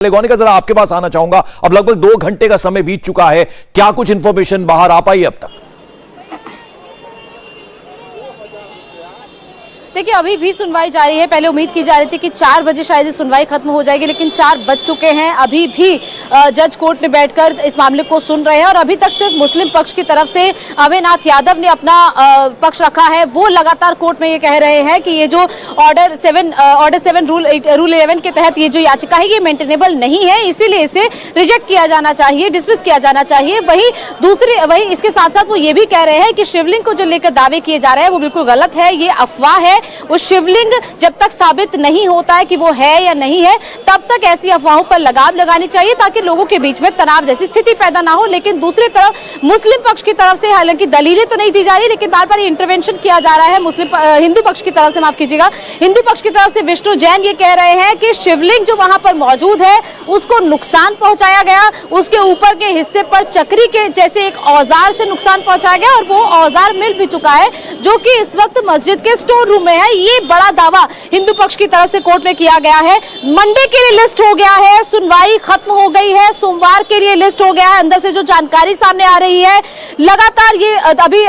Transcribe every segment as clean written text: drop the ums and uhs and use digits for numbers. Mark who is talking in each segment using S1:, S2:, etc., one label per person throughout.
S1: गौनिका, जरा आपके पास आना चाहूंगा। अब लगभग 2 घंटे का समय बीत चुका है, क्या कुछ इंफॉर्मेशन बाहर आ पाई अब तक?
S2: देखिए, अभी भी सुनवाई जारी है। पहले उम्मीद की जा रही थी कि 4 बजे शायद ये सुनवाई खत्म हो जाएगी, लेकिन 4 बज चुके हैं। अभी भी जज कोर्ट में बैठकर इस मामले को सुन रहे हैं और अभी तक सिर्फ मुस्लिम पक्ष की तरफ से अभय नाथ यादव ने अपना पक्ष रखा है। वो लगातार कोर्ट में ये कह रहे हैं कि ये जो ऑर्डर 7 रूल 11 के तहत ये जो याचिका है ये मेंटेनेबल नहीं है, इसीलिए इसे रिजेक्ट किया जाना चाहिए, डिसमिस किया जाना चाहिए। वही इसके साथ साथ वो ये भी कह रहे हैं कि शिवलिंग को जो लेकर दावे किए जा रहे हैं वो बिल्कुल गलत है, ये अफवाह है। वो शिवलिंग जब तक साबित नहीं होता है कि वो है या नहीं है, तब तक ऐसी अफवाहों पर लगाम लगानी चाहिए ताकि लोगों के बीच में तनाव जैसी स्थिति पैदा ना हो। लेकिन दूसरी तरफ मुस्लिम पक्ष की तरफ से हालांकि दलीलें तो नहीं दी जा रही, लेकिन बार बार इंटरवेंशन किया जा रहा है हिंदू पक्ष की तरफ से, माफ कीजिएगा, हिंदू पक्ष की तरफ से विष्णु जैन ये कह रहे हैं कि शिवलिंग जो वहां पर मौजूद है उसको नुकसान पहुंचाया गया, उसके ऊपर के हिस्से पर चक्री के जैसे एक औजार से नुकसान पहुंचाया गया और वो औजार मिल भी चुका है जो कि इस वक्त मस्जिद के स्टोर रूम में है। ये बड़ा दावा हिंदू पक्ष की तरफ से कोर्ट में किया गया है। मंडे के लिए लिस्ट हो गया है, सुनवाई खत्म हो गई है, सोमवार के लिए लिस्ट हो गया है। अंदर से जो जानकारी सामने आ रही है, लगातार ये अभी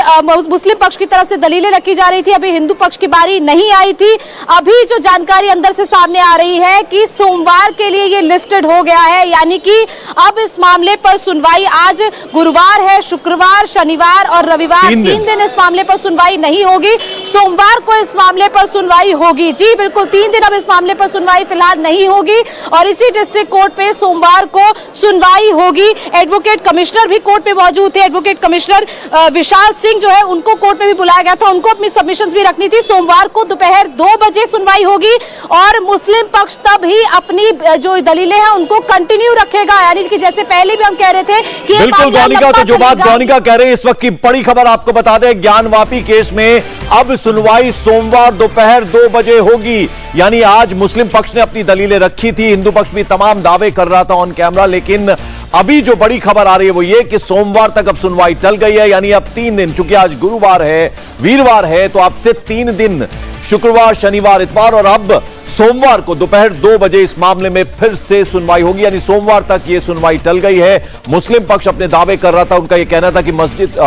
S2: मुस्लिम पक्ष की तरफ से दलीलें रखी जा रही थी, अभी हिंदू पक्ष की बारी नहीं आई थी। अभी जो जानकारी अंदर से सामने आ रही है कि सोमवार के लिए ये लिस्टेड हो गया है, यानी कि अब इस मामले पर सुनवाई, आज गुरुवार है, शुक्रवार, शनिवार और रविवार 3 दिन इस मामले पर सुनवाई नहीं होगी। सोमवार को इस मामले पर सुनवाई होगी। जी बिल्कुल, 3 दिन अब इस मामले पर सुनवाई फिलहाल नहीं होगी और इसी डिस्ट्रिक्ट कोर्ट पे सोमवार को सुनवाई होगी। एडवोकेट कमिश्नर भी कोर्ट पे मौजूद थे। एडवोकेट कमिश्नर विशाल सिंह जो है उनको कोर्ट में भी बुलाया गया था, उनको अपनी सबमिशंस भी रखनी थी। सोमवार को दोपहर 2 बजे सुनवाई होगी और मुस्लिम पक्ष तब ही अपनी जो दलीलें हैं उनको कंटिन्यू रखेगा, यानी कि जैसे पहले भी हम कह रहे थे कि
S1: बिल्कुल गौनिका, तो जो बात गौनिका कह रहे हैं, इस वक्त की बड़ी खबर आपको बता दें, ज्ञानवापी केस में अब सुनवाई सोमवार दोपहर 2 बजे होगी। यानी आज मुस्लिम पक्ष ने अपनी दलीलें रखी थी, हिंदू पक्ष भी तमाम दावे कर रहा था ऑन कैमरा, लेकिन अभी जो बड़ी खबर आ रही है वो ये कि सोमवार तक अब सुनवाई टल गई है। यानी अब 3 दिन, चूंकि आज गुरुवार है, वीरवार है, तो अब से 3 दिन, शुक्रवार, शनिवार, इतवार और अब सोमवार को दोपहर 2 बजे इस मामले में फिर से सुनवाई होगी। यानी सोमवार तक ये सुनवाई टल गई है। मुस्लिम पक्ष अपने दावे कर रहा था, उनका यह कहना था कि मस्जिद,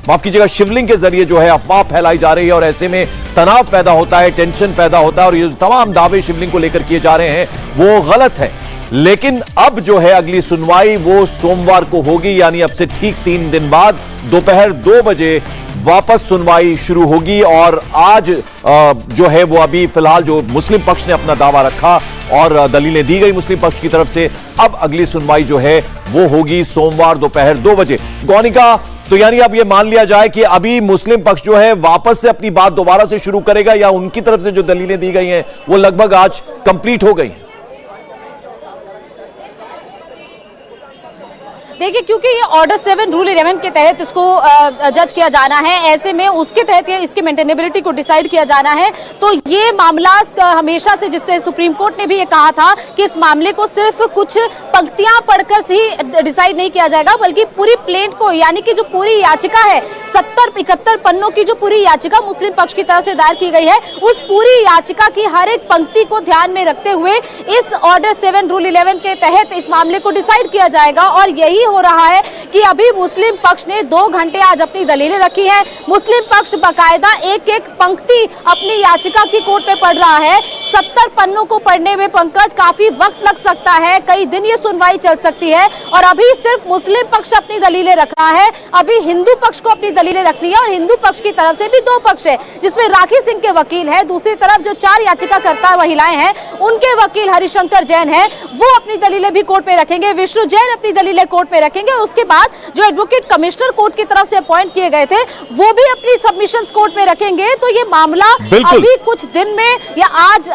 S1: माफ कीजिएगा, शिवलिंग के जरिए जो है अफवाह फैलाई जा रही है और ऐसे में तनाव पैदा होता है, टेंशन पैदा होता है और ये तमाम दावे शिवलिंग को लेकर किए जा रहे हैं वो गलत है। लेकिन अब जो है अगली सुनवाई वो सोमवार को होगी, यानी अब से ठीक 3 दिन बाद दोपहर 2 बजे वापस सुनवाई शुरू होगी। और आज जो है वो अभी फिलहाल जो मुस्लिम पक्ष ने अपना दावा रखा और दलीलें दी गई मुस्लिम पक्ष की तरफ से, अब अगली सुनवाई जो है वो होगी सोमवार दोपहर 2 बजे। गौनिका, तो यानी अब ये मान लिया जाए कि अभी मुस्लिम पक्ष जो है वापस से अपनी बात दोबारा से शुरू करेगा या उनकी तरफ से जो दलीलें दी गई हैं वो लगभग आज कंप्लीट हो गई हैं?
S2: देखिए, क्योंकि ये ऑर्डर 7 रूल 11 के तहत इसको जज किया जाना है, ऐसे में उसके तहत ये इसकी मेंटेनेबिलिटी को डिसाइड किया जाना है। तो ये मामला हमेशा से, जिससे सुप्रीम कोर्ट ने भी ये कहा था कि इस मामले को सिर्फ कुछ पंक्तियां पढ़कर ही डिसाइड नहीं किया जाएगा, बल्कि पूरी प्लेंट को, यानी कि जो पूरी याचिका है, 71 पन्नों की जो पूरी याचिका मुस्लिम पक्ष की तरफ से दायर की गई है, उस पूरी याचिका की हर एक पंक्ति को ध्यान में रखते हुए इस ऑर्डर 7 रूल 11 के तहत इस मामले को डिसाइड किया जाएगा। और यही हो रहा है कि अभी मुस्लिम पक्ष ने 2 घंटे आज अपनी दलीलें रखी है। मुस्लिम पक्ष बकायदा एक एक पंक्ति अपनी याचिका की कोर्ट में पढ़ रहा है। 70 पन्नों को पढ़ने में पंकज काफी वक्त लग सकता है, कई दिन ये सुनवाई चल सकती है और अभी सिर्फ मुस्लिम पक्ष अपनी दलीलें रख रहा है, अभी हिंदू पक्ष को अपनी दलीलें रखनी है। और हिंदू पक्ष की तरफ से भी 2 पक्ष है, जिसमें राखी सिंह के वकील है, दूसरी तरफ जो 4 याचिकाकर्ता महिलाएं हैं उनके वकील हरिशंकर जैन है, वो अपनी दलीलें भी कोर्ट में रखेंगे, विष्णु जैन अपनी दलीलें कोर्ट में रखेंगे। उसके बाद जो एडवोकेट कमिश्नर कोर्ट की तरफ से अपॉइंट किए गए थे वो भी अपनी सबमिशंस कोर्ट में रखेंगे। तो ये मामला अभी कुछ दिन में, या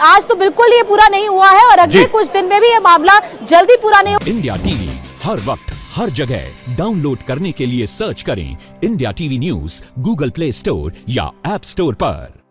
S2: आज तो बिल्कुल ये पूरा नहीं हुआ है और अगले कुछ दिन में भी ये मामला जल्दी पूरा नहीं होगा।
S3: इंडिया टीवी हर वक्त हर जगह डाउनलोड करने के लिए सर्च करें India TV news Google play store या ऐप स्टोर पर।